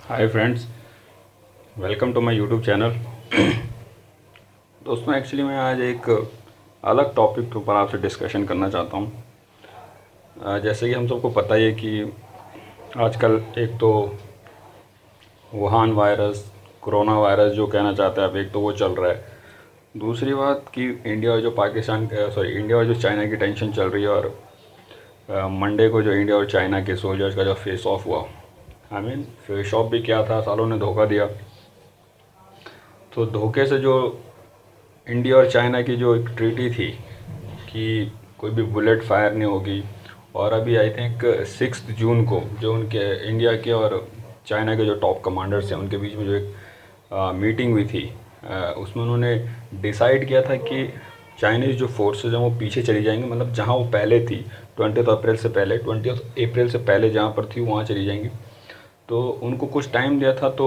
Hi friends, welcome to my YouTube channel. दोस्तों, actually मैं आज एक अलग टॉपिक के ऊपर आपसे डिस्कशन करना चाहता हूँ। जैसे कि हम सबको पता ही है कि आजकल एक तो वुहान वायरस, कोरोना वायरस जो कहना चाहते हैं आप, एक तो वो चल रहा है। दूसरी बात कि इंडिया और जो इंडिया और जो चाइना की टेंशन चल रही है, और मंडे को जो इंडिया और चाइना के सोल्जर्स का जो फेस ऑफ हुआ, फेस ऑफ भी क्या था, सालों ने धोखा दिया। तो धोखे से जो इंडिया और चाइना की जो एक ट्रीटी थी कि कोई भी बुलेट फायर नहीं होगी, और अभी आई थिंक 6 जून को जो उनके इंडिया के और चाइना के जो टॉप कमांडर्स हैं उनके बीच में जो एक मीटिंग हुई थी, उसमें उन्होंने डिसाइड किया था कि चाइनीज़ जो फोर्सेज हैं वो पीछे चली जाएंगी, मतलब जहां वो पहले थी 20 अप्रैल से पहले जहां पर थी वहां चली जाएंगी। तो उनको कुछ टाइम दिया था। तो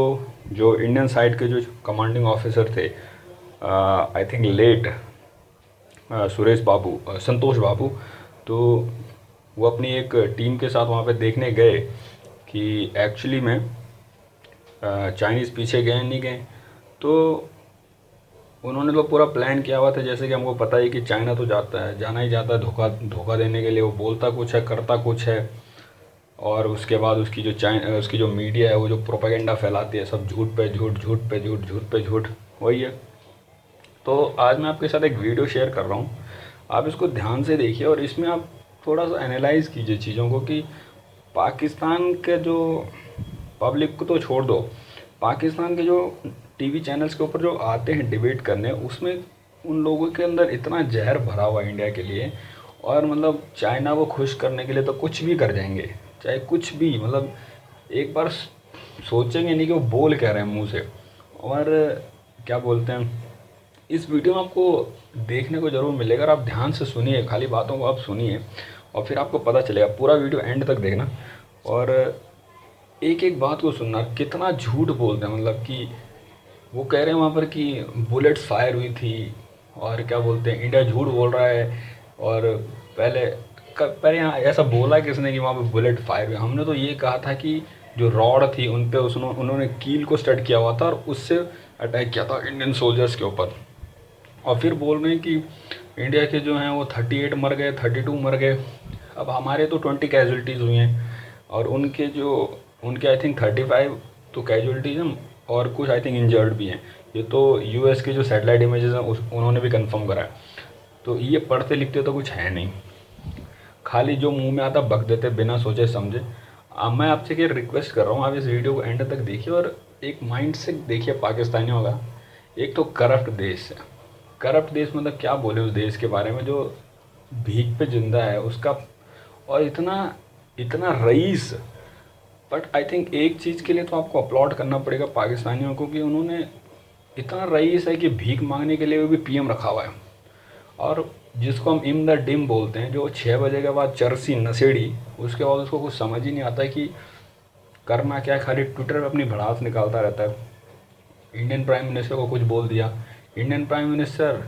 जो इंडियन साइड के जो कमांडिंग ऑफिसर थे, आई थिंक लेट संतोष बाबू, तो वो अपनी एक टीम के साथ वहाँ पे देखने गए कि एक्चुअली में चाइनीज़ पीछे गए नहीं गए। तो उन्होंने तो पूरा प्लान किया हुआ था। जैसे कि हमको पता है कि चाइना तो जाना ही जाता है धोखा धोखा देने के लिए। वो बोलता कुछ है, करता कुछ है, और उसके बाद उसकी जो मीडिया है वो जो प्रोपेगेंडा फैलाती है, सब झूठ पे झूठ, झूठ पे झूठ, झूठ पे झूठ, वही है। तो आज मैं आपके साथ एक वीडियो शेयर कर रहा हूँ, आप इसको ध्यान से देखिए और इसमें आप थोड़ा सा एनालाइज कीजिए चीज़ों को कि पाकिस्तान के जो पब्लिक को तो छोड़ दो, पाकिस्तान के जो टीवी चैनल्स के ऊपर जो आते हैं डिबेट करने, उसमें उन लोगों के अंदर इतना जहर भरा हुआ है इंडिया के लिए, और मतलब चाइना को खुश करने के लिए तो कुछ भी कर जाएंगे, चाहे कुछ भी, मतलब एक बार सोचेंगे नहीं कि वो बोल कह रहे हैं मुंह से। और क्या बोलते हैं, इस वीडियो में आपको देखने को ज़रूर मिलेगा, और आप ध्यान से सुनिए, खाली बातों को आप सुनिए और फिर आपको पता चलेगा। पूरा वीडियो एंड तक देखना और एक एक बात को सुनना, कितना झूठ बोलते हैं। मतलब कि वो कह रहे हैं वहाँ पर कि बुलेट्स फायर हुई थी, और क्या बोलते हैं इंडिया झूठ बोल रहा है। और पहले पहले यहाँ ऐसा बोला किसने कि वहाँ पे बुलेट फायर हुई? हमने तो ये कहा था कि जो रॉड थी उन पे उन्होंने कील को स्टड किया हुआ था और उससे अटैक किया था इंडियन सोल्जर्स के ऊपर। और फिर बोल रहे हैं कि इंडिया के जो हैं वो 38 मर गए, 32 मर गए। अब हमारे तो 20 कैजुअलिटीज़ हुई हैं, और उनके आई थिंक 35 तो कैजुअलिटीज़ हैं, और कुछ आई थिंक इंजर्ड भी हैं। ये तो यूएस के जो सैटेलाइट इमेजेस हैं उन्होंने भी कंफर्म करा है। तो ये पढ़ते लिखते तो कुछ है नहीं, खाली जो मुंह में आता बक देते बिना सोचे समझे। अब मैं आपसे क्या रिक्वेस्ट कर रहा हूँ, आप इस वीडियो को एंड तक देखिए और एक माइंड से देखिए पाकिस्तानियों का। एक तो करप्ट देश है, करप्ट देश, मतलब क्या बोले उस देश के बारे में जो भीख पे जिंदा है उसका, और इतना इतना रईस। बट आई थिंक एक चीज़ के लिए तो आपको अपलॉड करना पड़ेगा पाकिस्तानियों को कि उन्होंने इतना रईस है कि भीख मांगने के लिए भी पीएम रखा हुआ है। और जिसको हम इम द डिम बोलते हैं, जो 6 बजे के बाद चरसी नशेड़ी, उसके बाद उसको कुछ समझ ही नहीं आता कि करना क्या है, खाली ट्विटर पे अपनी भड़ास निकालता रहता है। इंडियन प्राइम मिनिस्टर को कुछ बोल दिया, इंडियन प्राइम मिनिस्टर,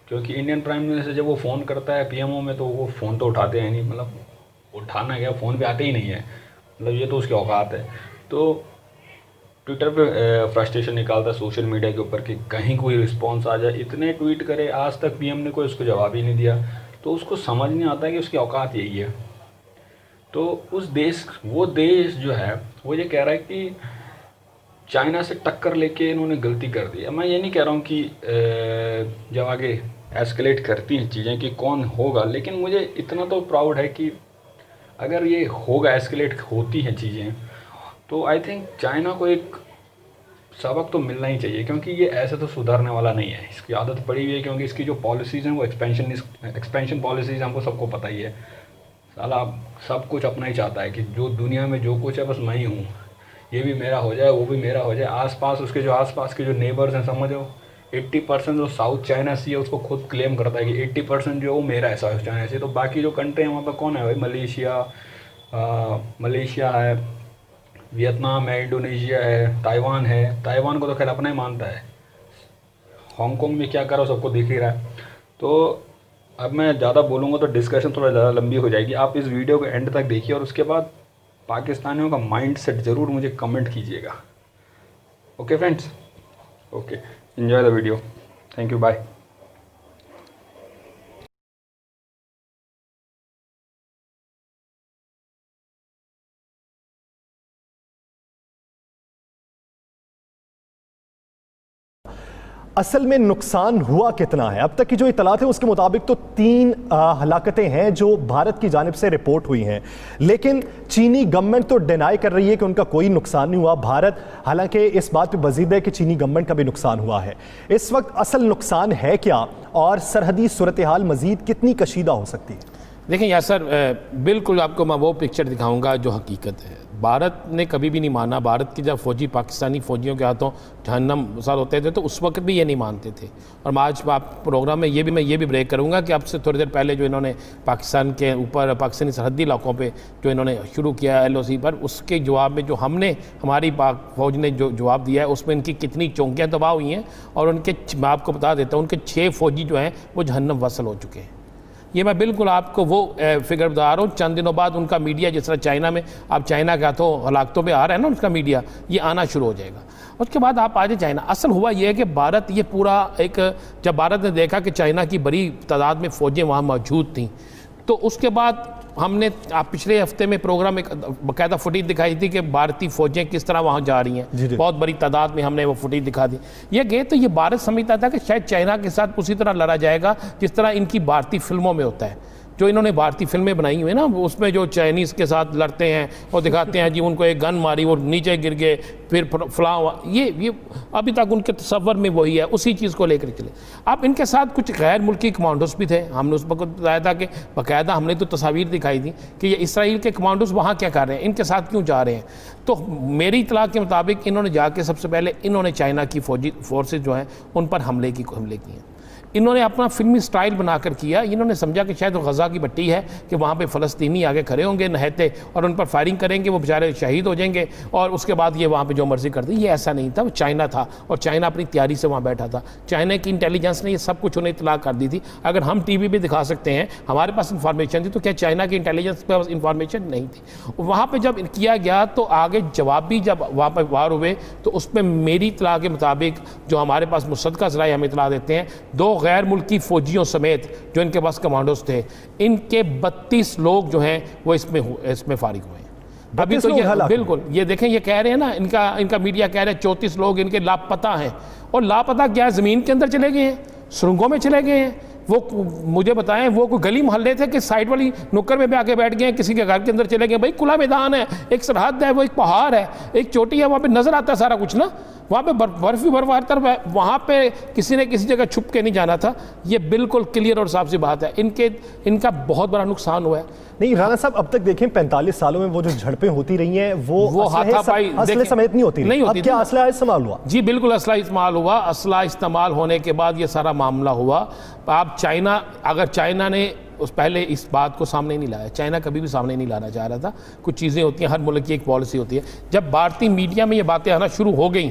क्योंकि इंडियन प्राइम मिनिस्टर जब वो फ़ोन करता है पीएमओ में तो वो फ़ोन तो उठाते हैं नहीं, मतलब उठाना क्या, फ़ोन पे आते ही नहीं है, मतलब ये तो उसकी औकात है। तो ट्विटर पे फ्रस्ट्रेशन निकालता है सोशल मीडिया के ऊपर कि कहीं कोई रिस्पॉन्स आ जाए। इतने ट्वीट करे, आज तक पीएम ने कोई उसको जवाब ही नहीं दिया। तो उसको समझ नहीं आता कि उसकी औकात यही है। तो वो देश जो है वो ये कह रहा है कि चाइना से टक्कर लेके इन्होंने गलती कर दी है। मैं ये नहीं कह रहा हूँ कि जब आगे एस्केलेट करती हैं चीज़ें कि कौन होगा, लेकिन मुझे इतना तो प्राउड है कि अगर ये होगा, एस्केलेट होती हैं चीज़ें, तो आई थिंक चाइना को एक सबक तो मिलना ही चाहिए, क्योंकि ये ऐसे तो सुधरने वाला नहीं है। इसकी आदत पड़ी हुई है, क्योंकि इसकी जो पॉलिसीज़ हैं वो एक्सपेंशन पॉलिसीज़ हमको सबको पता ही है। साला सब कुछ अपना ही चाहता है कि जो दुनिया में जो कुछ है बस मैं ही हूँ, ये भी मेरा हो जाए, वो भी मेरा हो जाए। आसपास के जो नेबर्स हैं, समझो 80% जो साउथ चाइना सी है उसको खुद क्लेम करता है कि 80% जो है वो मेरा है साउथ चाइना सी। तो बाकी जो कंट्री है वहाँ पर कौन है भाई? मलेशिया है, वियतनाम है, इंडोनेशिया है, ताइवान है। ताइवान को तो खैर अपना ही मानता है। हांगकांग में क्या करो सबको दिख ही रहा है। तो अब मैं ज़्यादा बोलूँगा तो डिस्कशन थोड़ा ज़्यादा लंबी हो जाएगी। आप इस वीडियो को एंड तक देखिए और उसके बाद पाकिस्तानियों का माइंड सेट ज़रूर मुझे कमेंट कीजिएगा। Okay friends, okay, enjoy the video, thank you, bye. असल में नुकसान हुआ कितना है? अब तक की जो इतलात है उसके मुताबिक तो 3 हलाकतें हैं जो भारत की जानिब से रिपोर्ट हुई हैं, लेकिन चीनी गवर्नमेंट तो डिनाई कर रही है कि उनका कोई नुकसान नहीं हुआ। भारत हालांकि इस बात पे बजीद है कि चीनी गवर्नमेंट का भी नुकसान हुआ है। इस वक्त असल नुकसान है क्या और सरहदी सूरत हाल मजीद कितनी कशीदा हो सकती है? देखें यासर, बिल्कुल आपको मैं वो पिक्चर दिखाऊंगा जो हकीकत है। भारत ने कभी भी नहीं माना। भारत की जब फौजी पाकिस्तानी फ़ौजियों के हाथों जहन्नम साल होते थे तो उस वक्त भी ये नहीं मानते थे। और आज आप प्रोग्राम में मैं ये भी ब्रेक करूंगा कि अब से थोड़ी देर पहले जो इन्होंने पाकिस्तान के ऊपर पाकिस्तानी सरहदी इलाकों पे जो इन्होंने शुरू किया LOC पर, उसके जवाब में जो हमारी पाक फ़ौज ने जो जवाब दिया है उसमें इनकी कितनी चौकियाँ तबाह हुई हैं। और उनके, मैं आपको बता देता हूँ, उनके 6 फ़ौजी जो हैं वो जहन्नम वसल हो चुके हैं। ये मैं बिल्कुल आपको वो फिगर बता रहा हूँ। चंद दिनों बाद उनका मीडिया, जिस तरह चाइना में अब चाइना के हाथों हलाकतों पे आ रहा है ना उनका मीडिया, ये आना शुरू हो जाएगा। उसके बाद आप आ जाए चाइना। असल हुआ ये है कि भारत ये पूरा जब भारत ने देखा कि चाइना की बड़ी तादाद में फ़ौजें वहाँ मौजूद थीं, तो उसके बाद हमने पिछले हफ्ते में प्रोग्राम एक बाकायदा फुटेज दिखाई थी कि भारतीय फ़ौजें किस तरह वहाँ जा रही हैं। बहुत बड़ी तादाद में हमने वो फुटेज दिखा दी। ये गए तो ये भारत समझता था कि शायद चाइना के साथ उसी तरह लड़ा जाएगा जिस तरह इनकी भारतीय फिल्मों में होता है। जो इन्होंने भारतीय फिल्में बनाई हुई है ना, उसमें जो चाइनीज़ के साथ लड़ते हैं और दिखाते हैं जी उनको एक गन मारी, वो नीचे गिर गए, फिर फलां, ये अभी तक उनके तस्वर में वही है, उसी चीज़ को लेकर चले। अब इनके साथ कुछ गैर मुल्की कमांडोस भी थे। हमने उस वक्त बताया था कि बाकायदा हमने तो तस्वीर दिखाई थी कि ये इसराइल के कमांडोस वहाँ क्या कर रहे हैं, इनके साथ क्यों जा रहे हैं। तो मेरी इतला के मुताबिक इन्होंने जाके सबसे पहले इन्होंने चाइना की फौजी फोर्सेज जो हैं उन पर हमले किए हैं। इन्होंने अपना फिल्मी स्टाइल बनाकर किया। इन्होंने समझा कि शायद वो गज़ा की भट्टी है कि वहाँ पे फ़लस्तीनी आगे खड़े होंगे नहते और उन पर फायरिंग करेंगे, वो बेचारे शहीद हो जाएंगे और उसके बाद ये वहाँ पे जो मर्ज़ी कर दी। ये ऐसा नहीं था, वो चाइना था और चाइना अपनी तैयारी से वहाँ बैठा था। चाइना की इंटेलिजेंस ने ये सब कुछ उन्हें इतला कर दी थी। अगर हम TV पे दिखा सकते हैं हमारे पास इंफॉर्मेशन थी, तो क्या चाइना की इंटेलिजेंस के पास इंफॉर्मेशन नहीं थी? वहाँ पर जब किया गया तो आगे जवाब भी जब वहाँ पर वार हुए तो उसमें मेरी इतला के मुताबिक जो हमारे पास मुसद्दक़ा ज़राए हमें इतला देते हैं, 2 गैर मुल्की फ़ौजियों समेत जो इनके पास कमांडोज थे, इनके 32 लोग जो हैं वो इसमें फारिग हुए हैं। अभी तो ये बिल्कुल ये देखें, ये कह रहे हैं ना, इनका मीडिया कह रहे हैं 34 लोग इनके लापता हैं। और लापता क्या, ज़मीन के अंदर चले गए हैं, सुरंगों में चले गए हैं। वो मुझे बताएं, वो कोई गली मोहल्ले थे कि साइड वाली नुक्कड़ में भी आके बैठ गए हैं, किसी के घर के अंदर चले गए। भाई खुला मैदान है, एक सरहद है, वो एक पहाड़ है, एक चोटी है, वहाँ पे नज़र आता है सारा कुछ ना। वहाँ पे बर्फ ही बर्फ हर तरफ है। वहाँ पे किसी ने किसी जगह छुप के नहीं जाना था। ये बिल्कुल क्लियर और साफ सी बात है। इनका बहुत बड़ा नुकसान हुआ है। नहीं राणा साहब, अब तक देखें 45 सालों में वो जो झड़पें होती रही हैं वो हाथापाई समेत नहीं होती। अब क्या असला इस्तेमाल हुआ? जी बिल्कुल, असला इस्तेमाल हुआ। असला इस्तेमाल होने के बाद ये सारा मामला हुआ। आप अगर चाइना ने उस पहले इस बात को सामने नहीं लाया, चाइना कभी भी सामने नहीं लाना चाह रहा था। कुछ चीज़ें होती हैं, हर मुल्क की एक पॉलिसी होती है। जब भारतीय मीडिया में ये बातें आना शुरू हो गई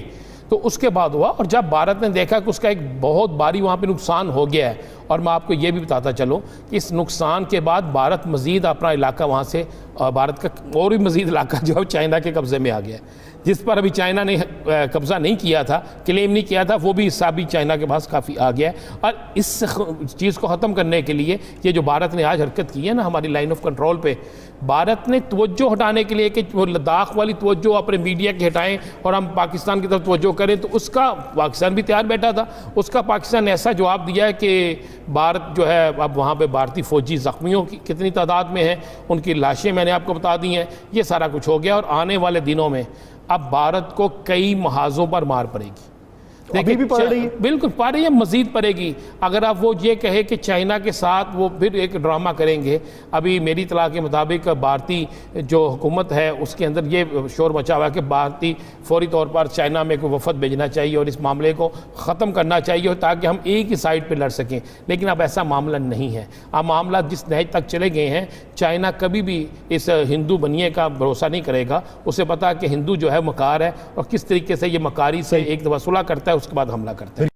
तो उसके बाद हुआ। और जब भारत ने देखा कि उसका एक बहुत भारी वहाँ पे नुकसान हो गया है, और मैं आपको ये भी बताता चलूँ कि इस नुकसान के बाद भारत मज़ीद अपना इलाका वहाँ से, भारत का और भी मज़ीद इलाका जो है चाइना के कब्ज़े में आ गया है। जिस पर अभी चाइना ने कब्ज़ा नहीं किया था, क्लेम नहीं किया था, वो भी हिस्सा भी चाइना के पास काफ़ी आ गया है। और इस चीज़ को ख़त्म करने के लिए ये जो भारत ने आज हरकत की है ना हमारी लाइन ऑफ कंट्रोल पे, भारत ने तवज्जो हटाने के लिए कि वो लद्दाख वाली तवज्जो अपने मीडिया की हटाएं और हम पाकिस्तान की तरफ तवज्जो करें, तो उसका पाकिस्तान भी तैयार बैठा था। उसका पाकिस्तान ने ऐसा जवाब दिया है कि भारत जो है अब वहाँ पे भारतीय फ़ौजी ज़ख्मियों की कितनी तादाद में है, उनकी लाशें मैंने आपको बता दी हैं। ये सारा कुछ हो गया और आने वाले दिनों में अब भारत को कई महाजों पर मार पड़ेगी। अभी भी पड़ रही है, बिल्कुल पड़ रही है, मजीद पड़ेगी। अगर आप वो ये कहे कि चाइना के साथ वो फिर एक ड्रामा करेंगे। अभी मेरी इत्तला के मुताबिक भारतीय जो हुकूमत है उसके अंदर ये शोर मचा हुआ है कि भारतीय फौरी तौर पर चाइना में कोई वफद भेजना चाहिए और इस मामले को ख़त्म करना चाहिए ताकि हम एक ही साइड पर लड़ सकें। लेकिन अब ऐसा मामला नहीं है। अब मामला जिस नहज तक चले गए हैं, चाइना कभी भी इस हिंदू बनिए का भरोसा नहीं करेगा। उसे पता है कि हिंदू जो है मकार है और किस तरीके से ये मकारी से एक दफ़ा सुलह करता है उसके बाद हमला करते हैं।